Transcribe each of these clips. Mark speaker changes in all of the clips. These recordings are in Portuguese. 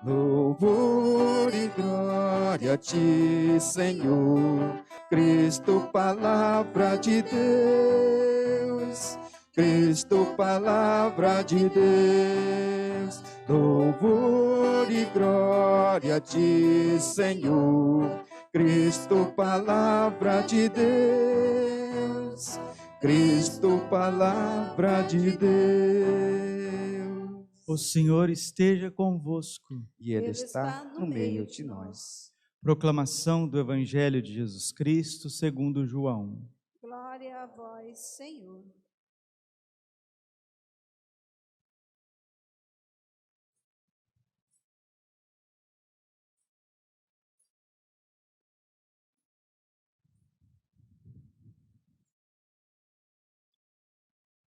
Speaker 1: Louvor e glória a ti, Senhor. Cristo, palavra de Deus. Cristo, palavra de Deus. Louvor e glória a ti, Senhor. Cristo, palavra de Deus. Cristo, palavra de Deus.
Speaker 2: O Senhor esteja convosco.
Speaker 1: E Ele está no meio de nós.
Speaker 2: Proclamação do Evangelho de Jesus Cristo segundo João.
Speaker 3: Glória a vós, Senhor.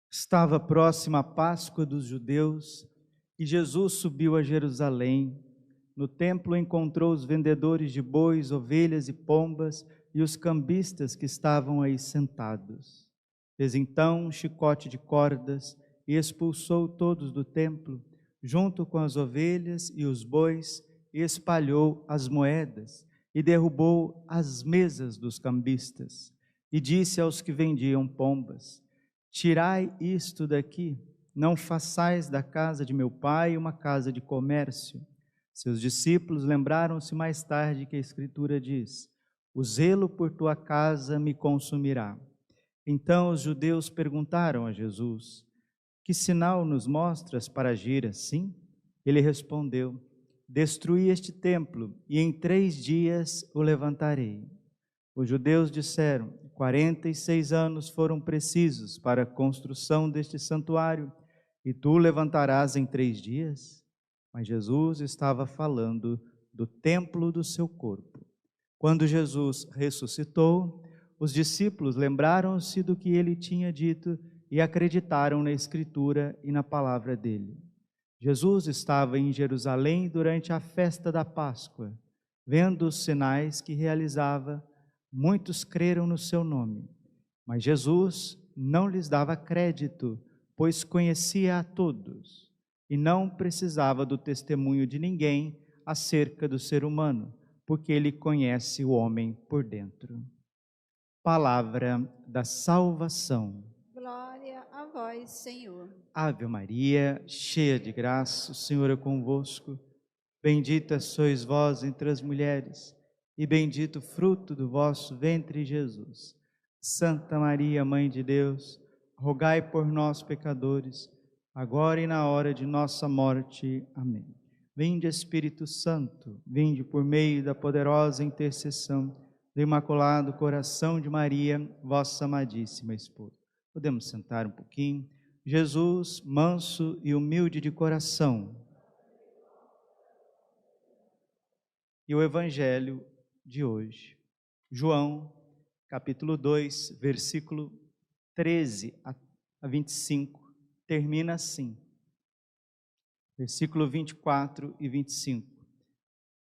Speaker 2: Estava próxima a Páscoa dos judeus e Jesus subiu a Jerusalém. No templo encontrou os vendedores de bois, ovelhas e pombas e os cambistas que estavam aí sentados. Fez então um chicote de cordas e expulsou todos do templo, junto com as ovelhas e os bois, e espalhou as moedas e derrubou as mesas dos cambistas. E disse aos que vendiam pombas: tirai isto daqui, não façais da casa de meu pai uma casa de comércio. Seus discípulos lembraram-se mais tarde que a Escritura diz: o zelo por tua casa me consumirá. Então os judeus perguntaram a Jesus: que sinal nos mostras para agir assim? Ele respondeu: destruí este templo e em 3 dias o levantarei. Os judeus disseram: 46 anos foram precisos para a construção deste santuário, e tu o levantarás em 3 dias? Mas Jesus estava falando do templo do seu corpo. Quando Jesus ressuscitou, os discípulos lembraram-se do que ele tinha dito e acreditaram na Escritura e na palavra dele. Jesus estava em Jerusalém durante a festa da Páscoa. Vendo os sinais que realizava, muitos creram no seu nome. Mas Jesus não lhes dava crédito, pois conhecia a todos e não precisava do testemunho de ninguém acerca do ser humano, porque ele conhece o homem por dentro. Palavra da salvação.
Speaker 3: Glória a vós, Senhor.
Speaker 2: Ave Maria, cheia de graça, o Senhor é convosco. Bendita sois vós entre as mulheres, e bendito o fruto do vosso ventre, Jesus. Santa Maria, Mãe de Deus, rogai por nós, pecadores, agora e na hora de nossa morte. Amém. Vinde, Espírito Santo, vinde por meio da poderosa intercessão do Imaculado Coração de Maria, vossa amadíssima esposa. Podemos sentar um pouquinho. Jesus, manso e humilde de coração. E o Evangelho de hoje, João, capítulo 2, versículo 13 a 25, termina assim, versículo 24 e 25.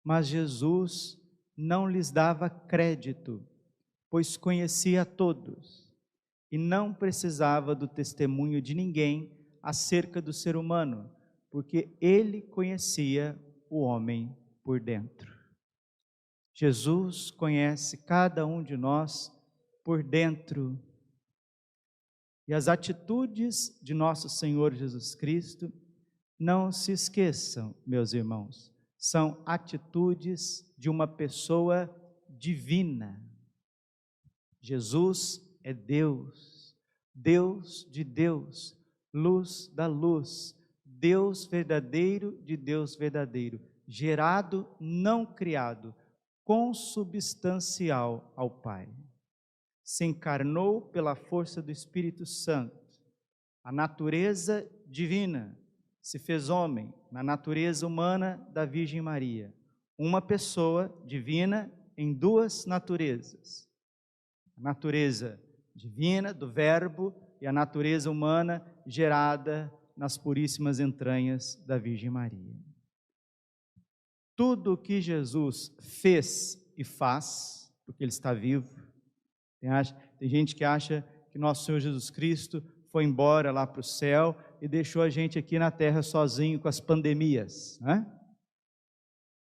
Speaker 2: Mas Jesus não lhes dava crédito, pois conhecia a todos, e não precisava do testemunho de ninguém acerca do ser humano, porque ele conhecia o homem por dentro. Jesus conhece cada um de nós por dentro. E as atitudes de nosso Senhor Jesus Cristo, não se esqueçam, meus irmãos, são atitudes de uma pessoa divina. Jesus é Deus, Deus de Deus, luz da luz, Deus verdadeiro de Deus verdadeiro, gerado, não criado, consubstancial ao Pai. Se encarnou pela força do Espírito Santo. A natureza divina se fez homem na natureza humana da Virgem Maria. Uma pessoa divina em 2 naturezas. A natureza divina do Verbo e a natureza humana gerada nas puríssimas entranhas da Virgem Maria. Tudo o que Jesus fez e faz, porque Ele está vivo. Tem gente que acha que nosso Senhor Jesus Cristo foi embora lá para o céu e deixou a gente aqui na terra sozinho com as pandemias, né?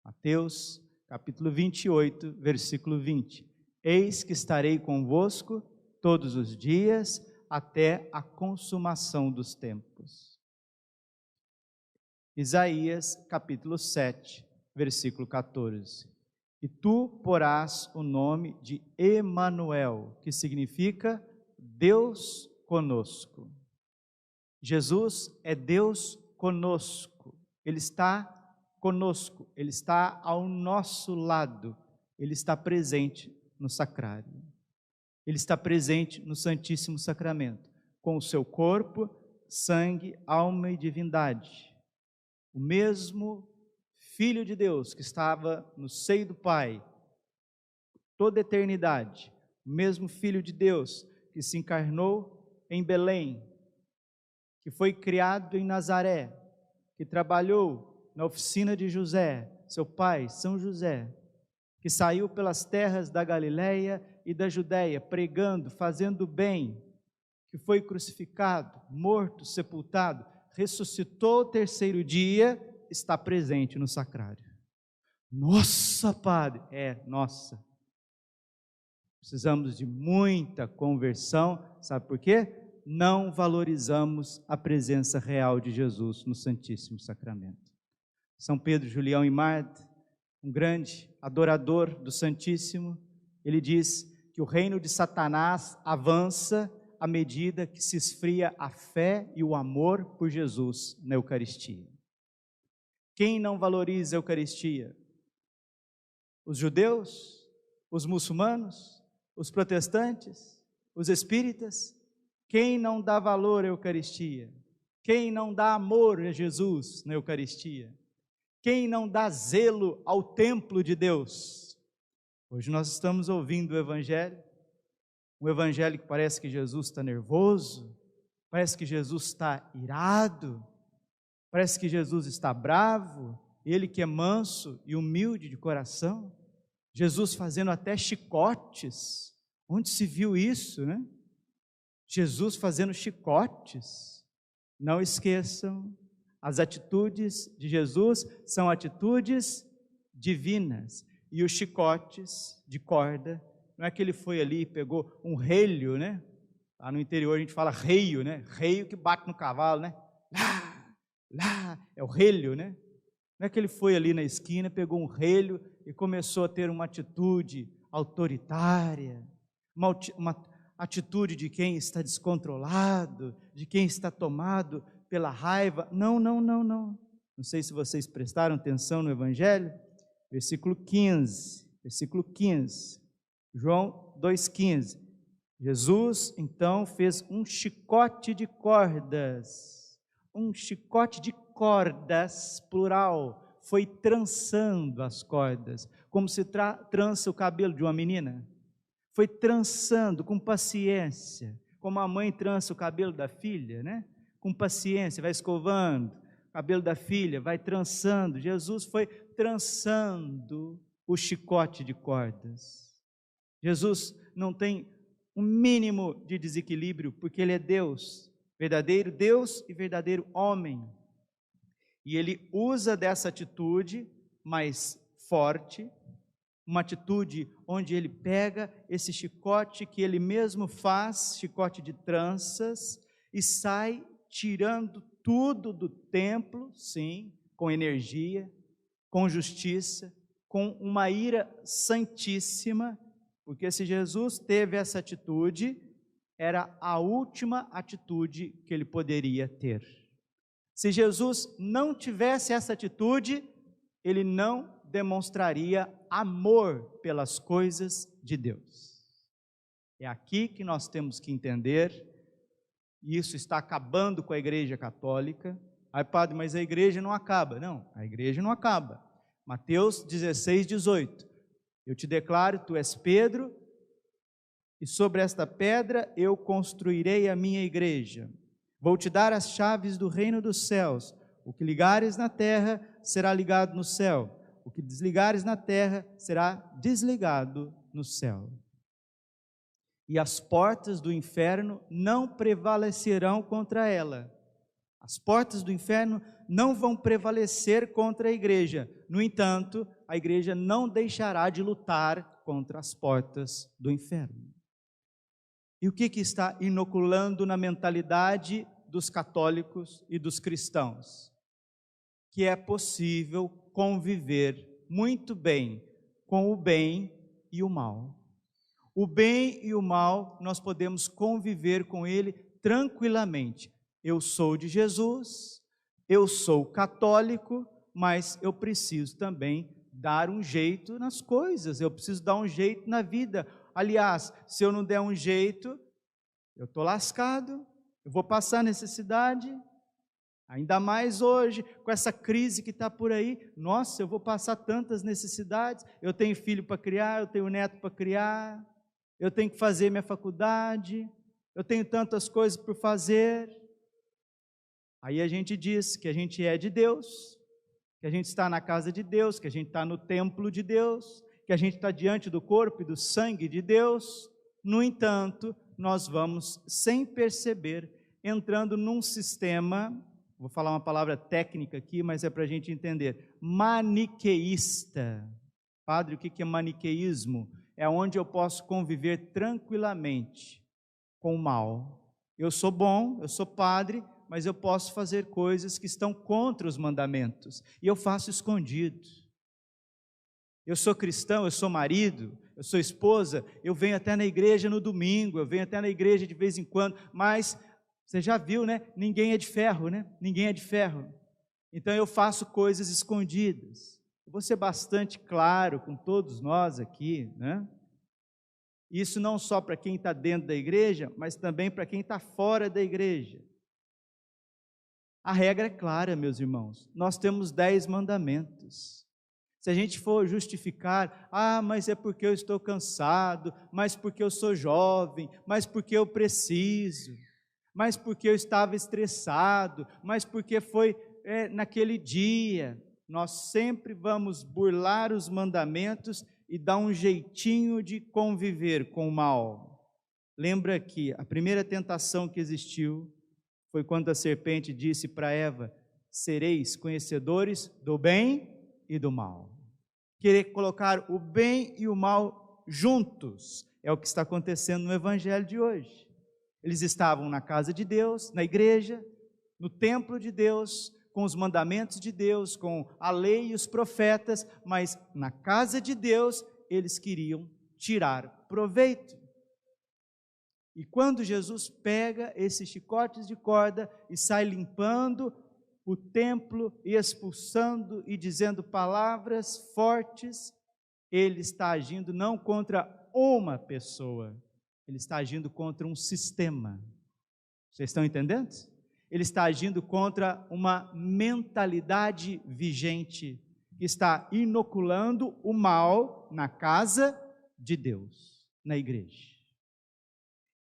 Speaker 2: Mateus, capítulo 28, versículo 20. Eis que estarei convosco todos os dias até a consumação dos tempos. Isaías, capítulo 7, versículo 14. E tu porás o nome de Emanuel, que significa Deus conosco. Jesus é Deus conosco. Ele está conosco, Ele está ao nosso lado. Ele está presente no sacrário. Ele está presente no Santíssimo Sacramento, com o seu corpo, sangue, alma e divindade. O mesmo Filho de Deus que estava no seio do Pai, toda a eternidade, o mesmo Filho de Deus que se encarnou em Belém, que foi criado em Nazaré, que trabalhou na oficina de José, seu pai, São José, que saiu pelas terras da Galileia e da Judéia, pregando, fazendo bem, que foi crucificado, morto, sepultado, ressuscitou ao terceiro dia, está presente no sacrário. Nossa, Padre! Nossa. Precisamos de muita conversão, sabe por quê? Não valorizamos a presença real de Jesus no Santíssimo Sacramento. São Pedro, Julião e Marta, um grande adorador do Santíssimo, ele diz que o reino de Satanás avança à medida que se esfria a fé e o amor por Jesus na Eucaristia. Quem não valoriza a Eucaristia? Os judeus, os muçulmanos, os protestantes, os espíritas? Quem não dá valor à Eucaristia? Quem não dá amor a Jesus na Eucaristia? Quem não dá zelo ao templo de Deus? Hoje nós estamos ouvindo o Evangelho, um Evangelho que parece que Jesus está nervoso, parece que Jesus está irado, parece que Jesus está bravo, ele que é manso e humilde de coração, Jesus fazendo até chicotes. Onde se viu isso, né? Jesus fazendo chicotes. Não esqueçam, as atitudes de Jesus são atitudes divinas. E os chicotes de corda, não é que ele foi ali e pegou um relho, né? Lá no interior a gente fala reio, né? Reio que bate no cavalo, né? Lá, é o relho, né? Não é que ele foi ali na esquina, pegou um relho e começou a ter uma atitude autoritária, uma atitude de quem está descontrolado, de quem está tomado pela raiva. Não. Não sei se vocês prestaram atenção no Evangelho, versículo 15, João 2,15. Jesus, então, fez um chicote de cordas, plural, foi trançando as cordas, como se trança o cabelo de uma menina, foi trançando com paciência, como a mãe trança o cabelo da filha, né? Com paciência, vai escovando o cabelo da filha, vai trançando. Jesus foi trançando o chicote de cordas. Jesus não tem um mínimo de desequilíbrio, porque Ele é Deus, verdadeiro Deus e verdadeiro homem. E Ele usa dessa atitude mais forte, uma atitude onde Ele pega esse chicote que Ele mesmo faz, chicote de tranças, e sai tirando tudo do templo, sim, com energia, com justiça, com uma ira santíssima, porque se Jesus teve essa atitude, era a última atitude que ele poderia ter. Se Jesus não tivesse essa atitude, ele não demonstraria amor pelas coisas de Deus. É aqui que nós temos que entender, e isso está acabando com a Igreja Católica. Ai, padre, mas a igreja não acaba. Não, a igreja não acaba. Mateus 16, 18. Eu te declaro, tu és Pedro, e sobre esta pedra eu construirei a minha igreja. Vou te dar as chaves do reino dos céus. O que ligares na terra será ligado no céu. O que desligares na terra será desligado no céu. E as portas do inferno não prevalecerão contra ela. As portas do inferno não vão prevalecer contra a igreja. No entanto, a igreja não deixará de lutar contra as portas do inferno. E o que está inoculando na mentalidade dos católicos e dos cristãos? Que é possível conviver muito bem com o bem e o mal. O bem e o mal, nós podemos conviver com ele tranquilamente. Eu sou de Jesus, eu sou católico, mas eu preciso também dar um jeito nas coisas, eu preciso dar um jeito na vida. Aliás, se eu não der um jeito, eu estou lascado, eu vou passar necessidade, ainda mais hoje, com essa crise que está por aí. Nossa, eu vou passar tantas necessidades, eu tenho filho para criar, eu tenho neto para criar, eu tenho que fazer minha faculdade, eu tenho tantas coisas por fazer. Aí a gente diz que a gente é de Deus, que a gente está na casa de Deus, que a gente está no templo de Deus, que a gente está diante do corpo e do sangue de Deus. No entanto, nós vamos, sem perceber, entrando num sistema, vou falar uma palavra técnica aqui, mas é para a gente entender, maniqueísta. Padre, o que é maniqueísmo? É onde eu posso conviver tranquilamente com o mal. Eu sou bom, eu sou padre, mas eu posso fazer coisas que estão contra os mandamentos, e eu faço escondido. Eu sou cristão, eu sou marido, eu sou esposa, eu venho até na igreja no domingo, eu venho até na igreja de vez em quando, mas você já viu, né? Ninguém é de ferro, né? Ninguém é de ferro. Então eu faço coisas escondidas. Eu vou ser bastante claro com todos nós aqui, né? Isso não só para quem está dentro da igreja, mas também para quem está fora da igreja. A regra é clara, meus irmãos, nós temos 10 mandamentos. Se a gente for justificar, mas é porque eu estou cansado, mas porque eu sou jovem, mas porque eu preciso, mas porque eu estava estressado, mas porque foi naquele dia, nós sempre vamos burlar os mandamentos e dar um jeitinho de conviver com o mal. Lembra que a primeira tentação que existiu foi quando a serpente disse para Eva: sereis conhecedores do bem e do mal. Querer colocar o bem e o mal juntos é o que está acontecendo no evangelho de hoje. Eles estavam na casa de Deus, na igreja, no templo de Deus, com os mandamentos de Deus, com a lei e os profetas, mas na casa de Deus eles queriam tirar proveito. E quando Jesus pega esses chicotes de corda e sai limpando o templo e expulsando e dizendo palavras fortes, ele está agindo não contra uma pessoa, ele está agindo contra um sistema. Vocês estão entendendo? Ele está agindo contra uma mentalidade vigente que está inoculando o mal na casa de Deus, na igreja.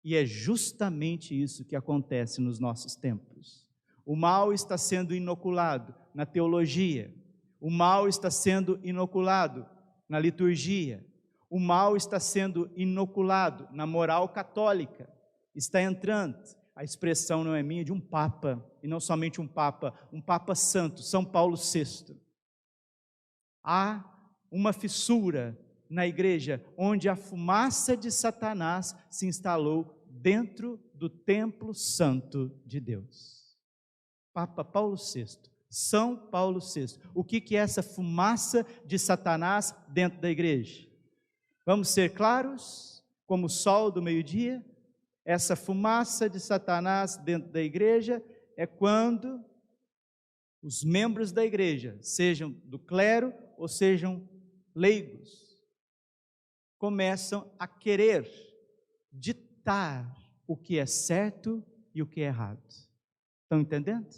Speaker 2: E é justamente isso que acontece nos nossos templos. O mal está sendo inoculado na teologia, o mal está sendo inoculado na liturgia, o mal está sendo inoculado na moral católica. Está entrando, a expressão não é minha, de um papa, e não somente um papa santo, São Paulo VI. Há uma fissura na igreja, onde a fumaça de Satanás se instalou dentro do templo santo de Deus. Papa Paulo VI, São Paulo VI. O que é essa fumaça de Satanás dentro da igreja? Vamos ser claros, como o sol do meio-dia? Essa fumaça de Satanás dentro da igreja é quando os membros da igreja, sejam do clero ou sejam leigos, começam a querer ditar o que é certo e o que é errado. Estão entendendo?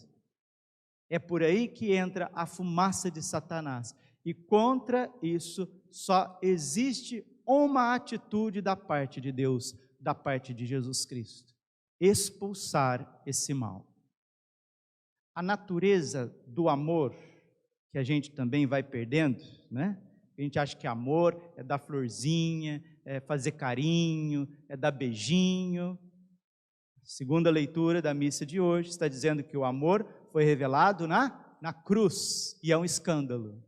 Speaker 2: É por aí que entra a fumaça de Satanás. E contra isso só existe uma atitude da parte de Deus, da parte de Jesus Cristo: expulsar esse mal. A natureza do amor, que a gente também vai perdendo, né? A gente acha que amor é dar florzinha, é fazer carinho, é dar beijinho. Segunda leitura da missa de hoje está dizendo que o amor foi revelado na cruz, e é um escândalo,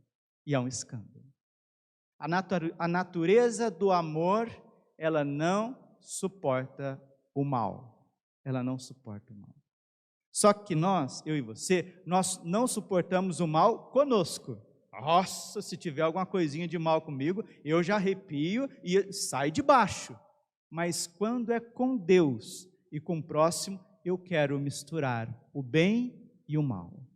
Speaker 2: A natureza do amor, ela não suporta o mal, Só que nós, eu e você, nós não suportamos o mal conosco. Nossa, se tiver alguma coisinha de mal comigo, eu já arrepio e sai de baixo. Mas quando é com Deus e com o próximo, eu quero misturar o bem e o mal.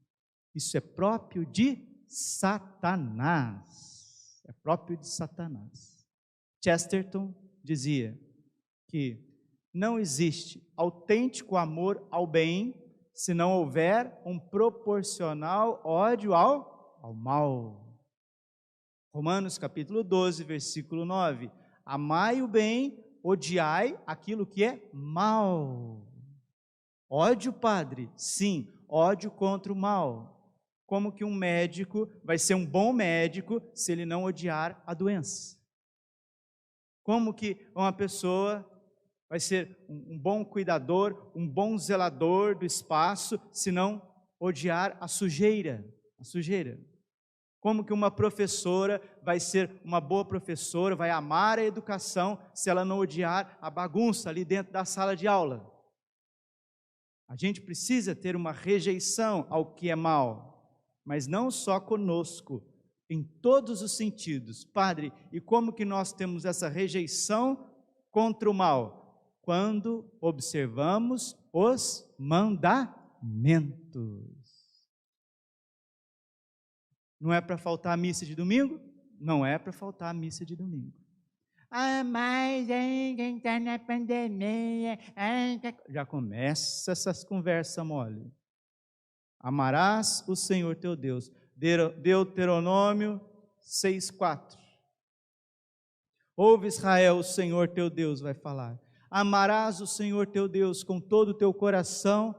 Speaker 2: Isso é próprio de Satanás. Chesterton dizia que não existe autêntico amor ao bem se não houver um proporcional ódio ao mal. Romanos capítulo 12, versículo 9. Amai o bem, odiai aquilo que é mal. Ódio, padre? Sim, ódio contra o mal. Como que um médico vai ser um bom médico se ele não odiar a doença? Como que uma pessoa vai ser um bom cuidador, um bom zelador do espaço se não odiar a sujeira? Como que uma professora vai ser uma boa professora, vai amar a educação se ela não odiar a bagunça ali dentro da sala de aula? A gente precisa ter uma rejeição ao que é mal, mas não só conosco, em todos os sentidos. Padre, e como que nós temos essa rejeição contra o mal? Quando observamos os mandamentos. Não é para faltar a missa de domingo? Não é para faltar a missa de domingo. Mas quem está na pandemia... Já começa essas conversas mole. Amarás o Senhor teu Deus. Deuteronômio 6,4. Ouve, Israel, o Senhor teu Deus vai falar. Amarás o Senhor teu Deus com todo o teu coração,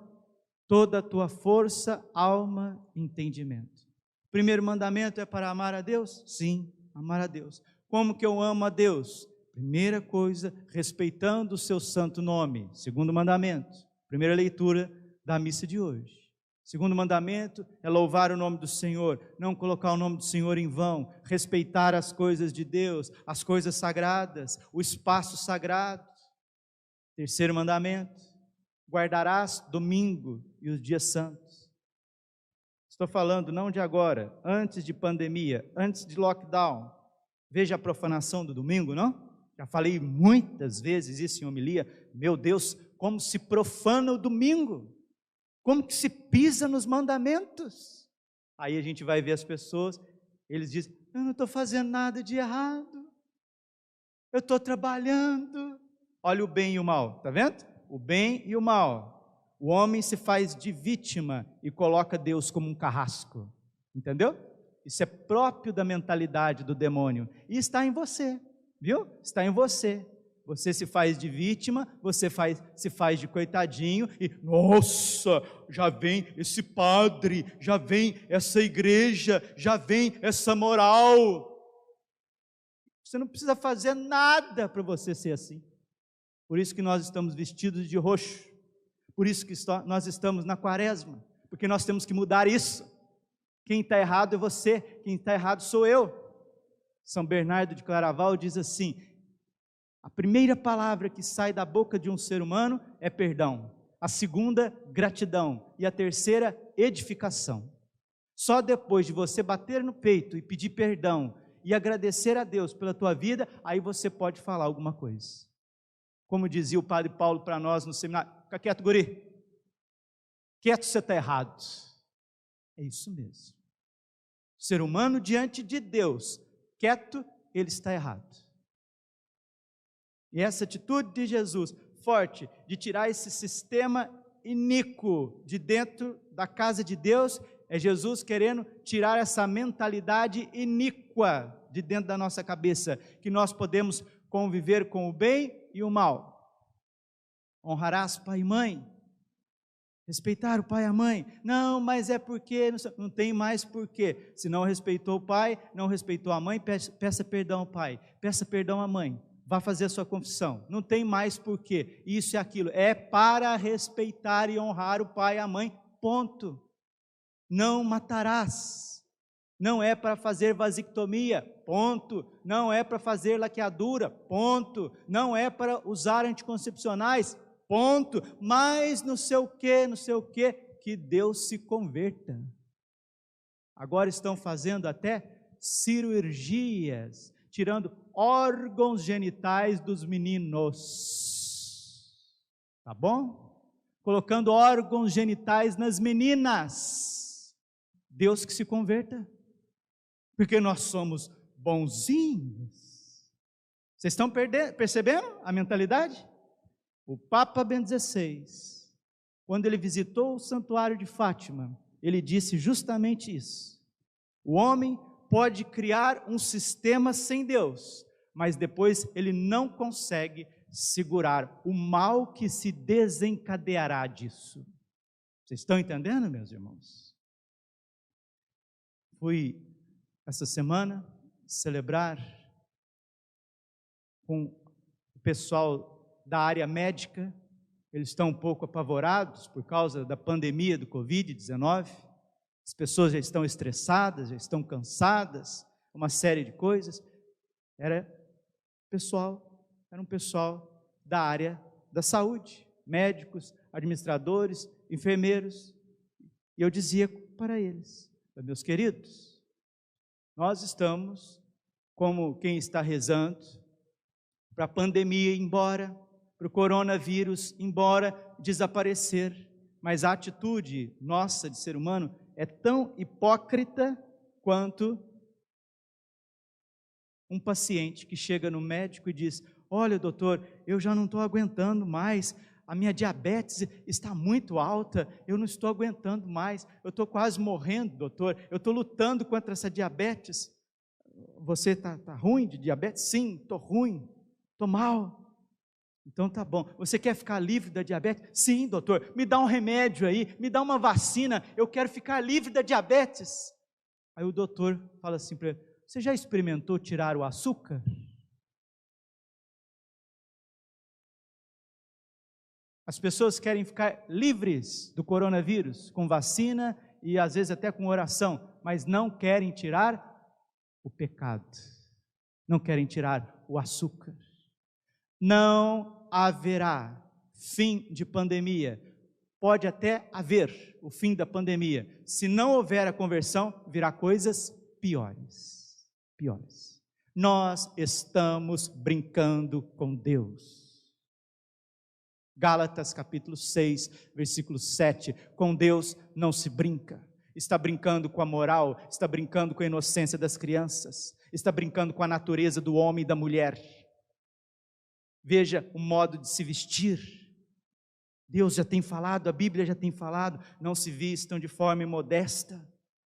Speaker 2: toda a tua força, alma e entendimento. O primeiro mandamento é para amar a Deus? Sim, amar a Deus. Como que eu amo a Deus? Primeira coisa, respeitando o seu santo nome. Segundo mandamento, primeira leitura da missa de hoje. Segundo mandamento é louvar o nome do Senhor, não colocar o nome do Senhor em vão, respeitar as coisas de Deus, as coisas sagradas, o espaço sagrado. Terceiro mandamento, guardarás domingo e os dias santos. Estou falando não de agora, antes de pandemia, antes de lockdown. Veja a profanação do domingo, não? Já falei muitas vezes isso em homilia. Meu Deus, como se profana o domingo. Como que se pisa nos mandamentos? Aí a gente vai ver as pessoas, eles dizem, eu não estou fazendo nada de errado, eu estou trabalhando. Olha o bem e o mal, está vendo? O bem e o mal. O homem se faz de vítima e coloca Deus como um carrasco, entendeu? Isso é próprio da mentalidade do demônio e está em você, viu? Está em você. Você se faz de vítima, se faz de coitadinho e, nossa, já vem esse padre, já vem essa igreja, já vem essa moral. Você não precisa fazer nada para você ser assim. Por isso que nós estamos vestidos de roxo, por isso que nós estamos na quaresma, porque nós temos que mudar isso. Quem está errado é você, quem está errado sou eu. São Bernardo de Claraval diz assim, a primeira palavra que sai da boca de um ser humano é perdão, a segunda, gratidão, e a terceira, edificação. Só depois de você bater no peito e pedir perdão e agradecer a Deus pela tua vida, aí você pode falar alguma coisa. Como dizia o padre Paulo para nós no seminário, fica quieto, guri, quieto, você está errado. É isso mesmo. O ser humano diante de Deus, quieto, ele está errado. E essa atitude de Jesus, forte, de tirar esse sistema iníquo de dentro da casa de Deus, é Jesus querendo tirar essa mentalidade iníqua de dentro da nossa cabeça, que nós podemos conviver com o bem e o mal. Honrarás pai e mãe, respeitar o pai e a mãe. Não, mas é porque, não tem mais porquê. Se não respeitou o pai, não respeitou a mãe, peça perdão ao pai, peça perdão à mãe. vá fazer a sua confissão. Não tem mais porquê, isso e aquilo. É para respeitar e honrar o pai e a mãe, ponto. Não matarás. Não é para fazer vasectomia, ponto. Não é para fazer laqueadura, ponto. Não é para usar anticoncepcionais, ponto. Mas não sei o que, que Deus se converta. Agora estão fazendo até cirurgias, tirando órgãos genitais dos meninos. Tá bom? Colocando órgãos genitais nas meninas. Deus que se converta. Porque nós somos bonzinhos. Vocês estão percebendo a mentalidade? O Papa Bento XVI, quando ele visitou o santuário de Fátima, ele disse justamente isso. O homem pode criar um sistema sem Deus, mas depois ele não consegue segurar o mal que se desencadeará disso. Vocês estão entendendo, meus irmãos? Fui essa semana celebrar com o pessoal da área médica. Eles estão um pouco apavorados por causa da pandemia do Covid-19. As pessoas já estão estressadas, já estão cansadas, uma série de coisas. Era um pessoal da área da saúde, médicos, administradores, enfermeiros. E eu dizia para eles: meus queridos, nós estamos como quem está rezando para a pandemia ir embora, para o coronavírus ir embora, desaparecer. Mas a atitude nossa de ser humano é tão hipócrita quanto um paciente que chega no médico e diz: olha, doutor, eu já não estou aguentando mais, a minha diabetes está muito alta, eu não estou aguentando mais, eu estou quase morrendo, doutor, eu estou lutando contra essa diabetes. Você está ruim de diabetes? Sim, estou ruim, estou mal. Então tá bom, você quer ficar livre da diabetes? Sim, doutor, me dá um remédio aí, me dá uma vacina, eu quero ficar livre da diabetes. Aí o doutor fala assim para ele: você já experimentou tirar o açúcar? As pessoas querem ficar livres do coronavírus, com vacina e às vezes até com oração, mas não querem tirar o pecado, não querem tirar o açúcar. Não haverá fim de pandemia. Pode até haver o fim da pandemia. Se não houver a conversão, virá coisas piores. Piores. Nós estamos brincando com Deus. Gálatas capítulo 6, versículo 7. Com Deus não se brinca. Está brincando com a moral, está brincando com a inocência das crianças, está brincando com a natureza do homem e da mulher. Veja o modo de se vestir. Deus já tem falado, a Bíblia já tem falado: não se vistam de forma imodesta.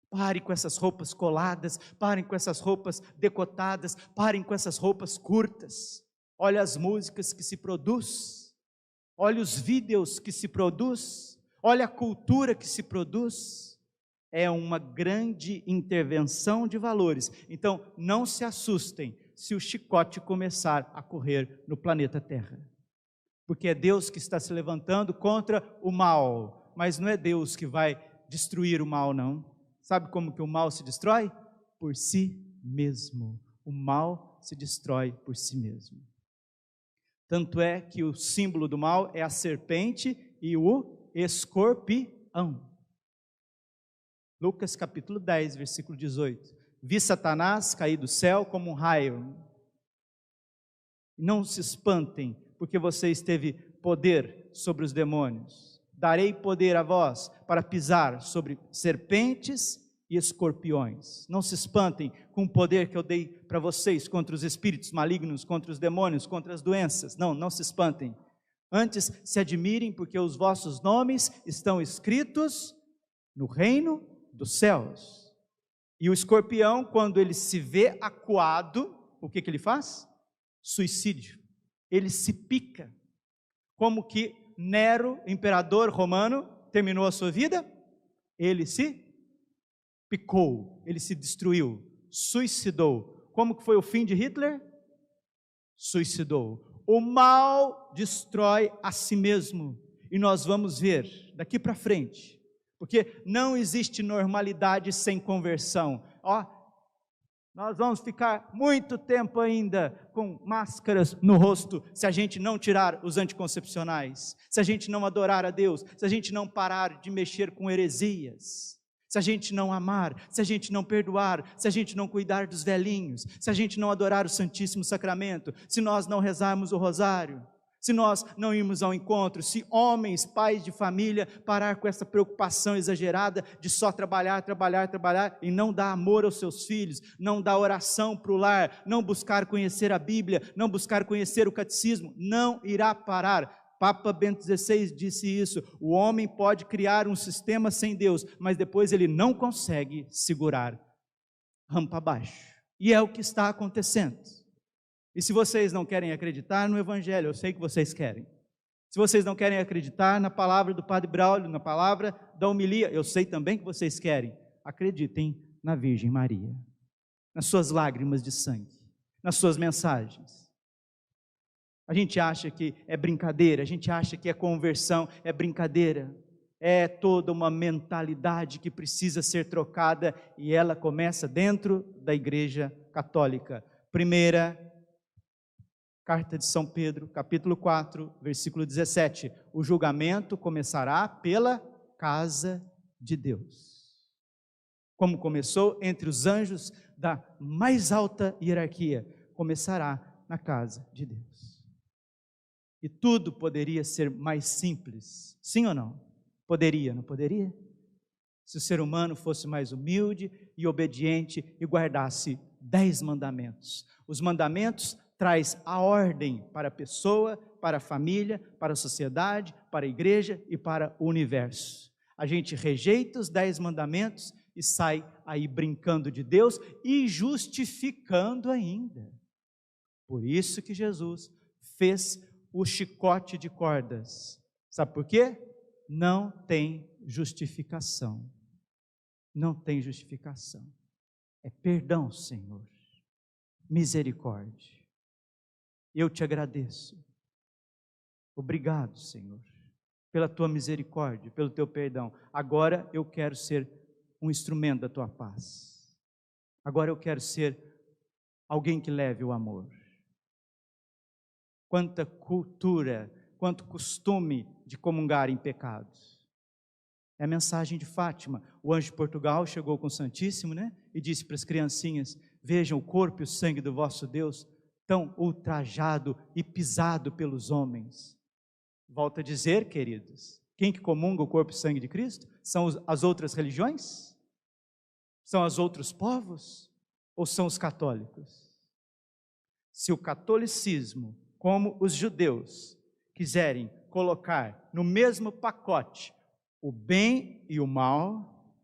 Speaker 2: Pare com essas roupas coladas, parem com essas roupas decotadas, parem com essas roupas curtas. Olha as músicas que se produz, olha os vídeos que se produz, olha a cultura que se produz. É uma grande intervenção de valores. Então, não se assustem se o chicote começar a correr no planeta Terra. Porque é Deus que está se levantando contra o mal, mas não é Deus que vai destruir o mal, não. Sabe como que o mal se destrói? Por si mesmo. O mal se destrói por si mesmo. Tanto é que o símbolo do mal é a serpente e o escorpião. Lucas capítulo 10, versículo 18. Vi Satanás cair do céu como um raio. Não se espantem, porque vocês teve poder sobre os demônios. Darei poder a vós para pisar sobre serpentes e escorpiões. Não se espantem com o poder que eu dei para vocês contra os espíritos malignos, contra os demônios, contra as doenças. Não se espantem. Antes se admirem, porque os vossos nomes estão escritos no reino dos céus. E o escorpião, quando ele se vê acuado, o que ele faz? Suicídio. Ele se pica. Como que Nero, imperador romano, terminou a sua vida? Ele se picou, ele se destruiu, suicidou. Como que foi o fim de Hitler? suicidou. O mal destrói a si mesmo. E nós vamos ver daqui para frente. Porque não existe normalidade sem conversão. Nós vamos ficar muito tempo ainda com máscaras no rosto se a gente não tirar os anticoncepcionais, se a gente não adorar a Deus, se a gente não parar de mexer com heresias, se a gente não amar, se a gente não perdoar, se a gente não cuidar dos velhinhos, se a gente não adorar o Santíssimo Sacramento, se nós não rezarmos o rosário, se nós não irmos ao encontro, se homens, pais de família, parar com essa preocupação exagerada de só trabalhar e não dar amor aos seus filhos, não dar oração para o lar, não buscar conhecer a Bíblia, não buscar conhecer o catecismo, não irá parar. Papa Bento XVI disse isso: o homem pode criar um sistema sem Deus, mas depois ele não consegue segurar rampa abaixo. E é o que está acontecendo. E se vocês não querem acreditar no Evangelho, eu sei que vocês querem. Se vocês não querem acreditar na palavra do Padre Braulio, na palavra da homilia, eu sei também que vocês querem. Acreditem na Virgem Maria, nas suas lágrimas de sangue, nas suas mensagens. A gente acha que é brincadeira, a gente acha que a conversão é brincadeira. É toda uma mentalidade que precisa ser trocada e ela começa dentro da Igreja Católica. Primeira Carta de São Pedro, capítulo 4, versículo 17. O julgamento começará pela casa de Deus. Como começou entre os anjos da mais alta hierarquia, começará na casa de Deus. E tudo poderia ser mais simples, sim ou não? Poderia, não poderia? Se o ser humano fosse mais humilde e obediente e guardasse 10 mandamentos. Os mandamentos traz a ordem para a pessoa, para a família, para a sociedade, para a igreja e para o universo. A gente rejeita os 10 mandamentos e sai aí brincando de Deus e justificando ainda. Por isso que Jesus fez o chicote de cordas. Sabe por quê? Não tem justificação. Não tem justificação. É perdão, Senhor. Misericórdia. Eu te agradeço. Obrigado, Senhor, pela tua misericórdia, pelo teu perdão. Agora eu quero ser um instrumento da tua paz. Agora eu quero ser alguém que leve o amor. Quanta cultura, quanto costume de comungar em pecados. É a mensagem de Fátima. O anjo de Portugal chegou com o Santíssimo, e disse para as criancinhas: vejam o corpo e o sangue do vosso Deus, tão ultrajado e pisado pelos homens. Volto a dizer, queridos, quem que comunga o corpo e o sangue de Cristo? São as outras religiões? São os outros povos? Ou são os católicos? Se o catolicismo, como os judeus, quiserem colocar no mesmo pacote o bem e o mal,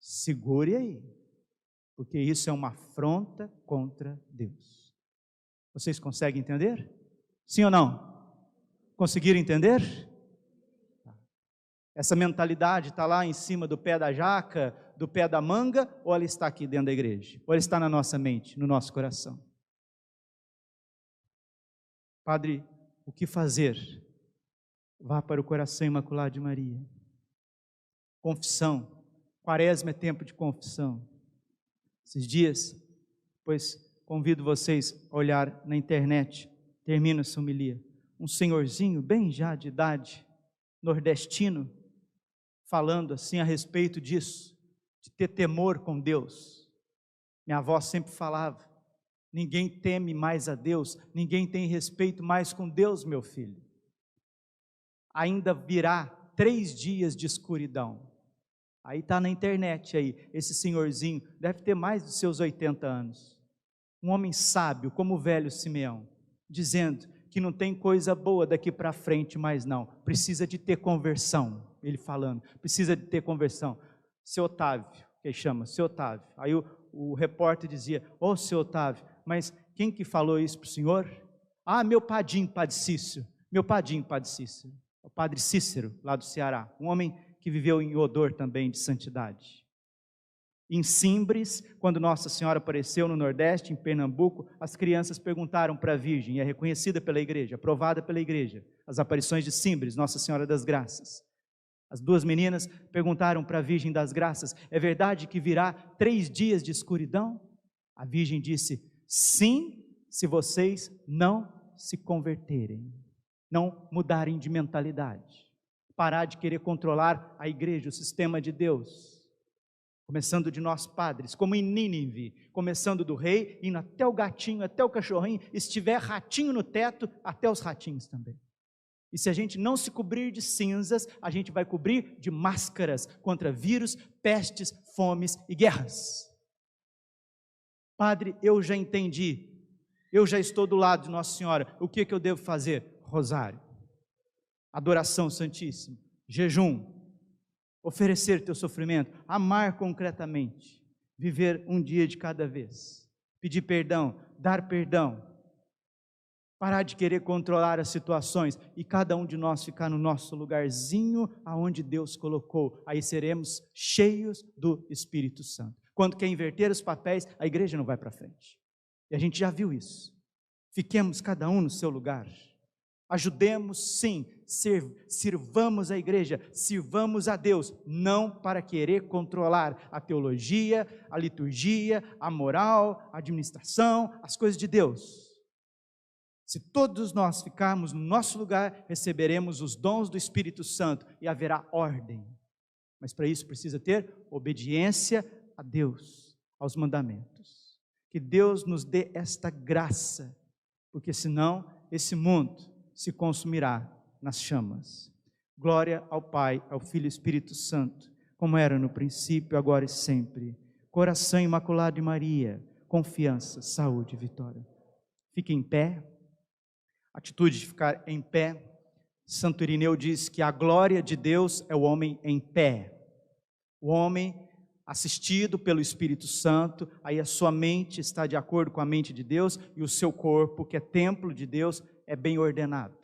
Speaker 2: segure aí, porque isso é uma afronta contra Deus. Vocês conseguem entender? Sim ou não? Conseguiram entender? Essa mentalidade está lá em cima do pé da jaca, do pé da manga, ou ela está aqui dentro da igreja? Ou ela está na nossa mente, no nosso coração? Padre, o que fazer? Vá para o coração imaculado de Maria. Confissão. Quaresma é tempo de confissão. Esses dias, pois convido vocês a olhar na internet, termino essa homilia, um senhorzinho bem já de idade, nordestino, falando assim a respeito disso, de ter temor com Deus. Minha avó sempre falava: ninguém teme mais a Deus, ninguém tem respeito mais com Deus, meu filho. Ainda virá 3 dias de escuridão. Aí está na internet aí, esse senhorzinho, deve ter mais dos seus 80 anos. Um homem sábio, como o velho Simeão, dizendo que não tem coisa boa daqui para frente mais não, precisa de ter conversão, ele falando, precisa de ter conversão. Seu Otávio, que ele chama, seu Otávio, aí o repórter dizia: ô seu Otávio, mas quem que falou isso para o senhor? Ah, meu padrinho, Padre Cícero, o Padre Cícero, lá do Ceará, um homem que viveu em odor também de santidade. Em Simbres, quando Nossa Senhora apareceu no Nordeste, em Pernambuco, as crianças perguntaram para a Virgem, e é reconhecida pela igreja, aprovada pela igreja, as aparições de Simbres, Nossa Senhora das Graças. As duas meninas perguntaram para a Virgem das Graças, é verdade que virá 3 dias de escuridão? A Virgem disse, sim, se vocês não se converterem, não mudarem de mentalidade, parar de querer controlar a igreja, o sistema de Deus. Começando de nós padres, como em Nínive, começando do rei, indo até o gatinho, até o cachorrinho, e se tiver ratinho no teto, até os ratinhos também. E se a gente não se cobrir de cinzas, a gente vai cobrir de máscaras contra vírus, pestes, fomes e guerras. Padre, eu já entendi, eu já estou do lado de Nossa Senhora, o que eu devo fazer? Rosário, adoração santíssima, jejum, oferecer teu sofrimento, amar concretamente, viver um dia de cada vez, pedir perdão, dar perdão, parar de querer controlar as situações e cada um de nós ficar no nosso lugarzinho aonde Deus colocou, aí seremos cheios do Espírito Santo. Quando quer inverter os papéis, a igreja não vai para frente, e a gente já viu isso. Fiquemos cada um no seu lugar, ajudemos sim, sirvamos a igreja, sirvamos a Deus, não para querer controlar a teologia, a liturgia, a moral, a administração, as coisas de Deus. Se todos nós ficarmos no nosso lugar, receberemos os dons do Espírito Santo e haverá ordem. Mas para isso precisa ter obediência a Deus, aos mandamentos. Que Deus nos dê esta graça, porque senão esse mundo se consumirá nas chamas. Glória ao Pai, ao Filho e ao Espírito Santo, como era no princípio, agora e sempre. Coração imaculado de Maria, confiança, saúde e vitória. Fique em pé. Atitude de ficar em pé. Santo Irineu diz que a glória de Deus é o homem em pé. O homem assistido pelo Espírito Santo, aí a sua mente está de acordo com a mente de Deus e o seu corpo, que é templo de Deus, é bem ordenado.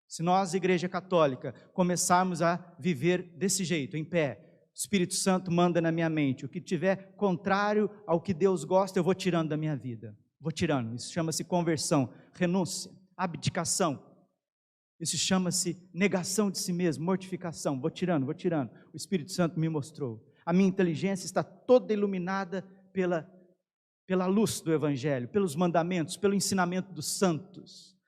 Speaker 2: Se nós, Igreja Católica, começarmos a viver desse jeito, em pé, o Espírito Santo manda na minha mente, o que tiver contrário ao que Deus gosta, eu vou tirando da minha vida, vou tirando, isso chama-se conversão, renúncia, abdicação, isso chama-se negação de si mesmo, mortificação, vou tirando, o Espírito Santo me mostrou, a minha inteligência está toda iluminada pela luz do Evangelho, pelos mandamentos, pelo ensinamento dos santos,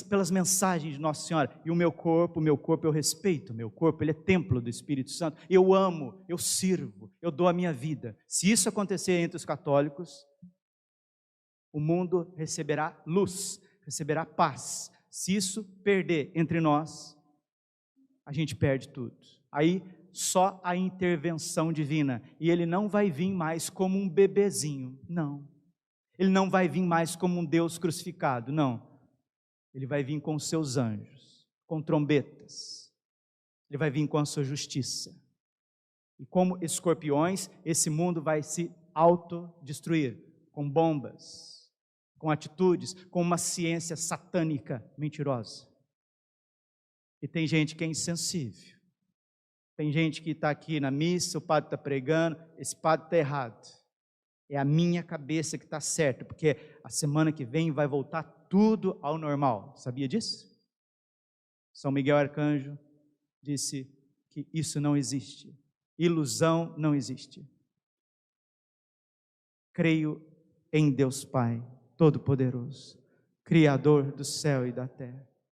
Speaker 2: pelas mensagens de Nossa Senhora, e o meu corpo eu respeito, o meu corpo, ele é templo do Espírito Santo, eu amo, eu sirvo, eu dou a minha vida. Se isso acontecer entre os católicos, o mundo receberá luz, receberá paz. Se isso perder entre nós, a gente perde tudo. Aí só a intervenção divina, e ele não vai vir mais como um bebezinho, não. Ele não vai vir mais como um Deus crucificado, não. Ele vai vir com os seus anjos, com trombetas. Ele vai vir com a sua justiça. E como escorpiões, esse mundo vai se autodestruir, com bombas, com atitudes, com uma ciência satânica mentirosa. E tem gente que é insensível. Tem gente que está aqui na missa, o padre está pregando, esse padre está errado. É a minha cabeça que está certa, porque a semana que vem vai voltar tudo ao normal. Sabia disso? São Miguel Arcanjo disse que isso não existe. Ilusão não existe. Creio em Deus Pai Todo-Poderoso, Criador do céu e da terra,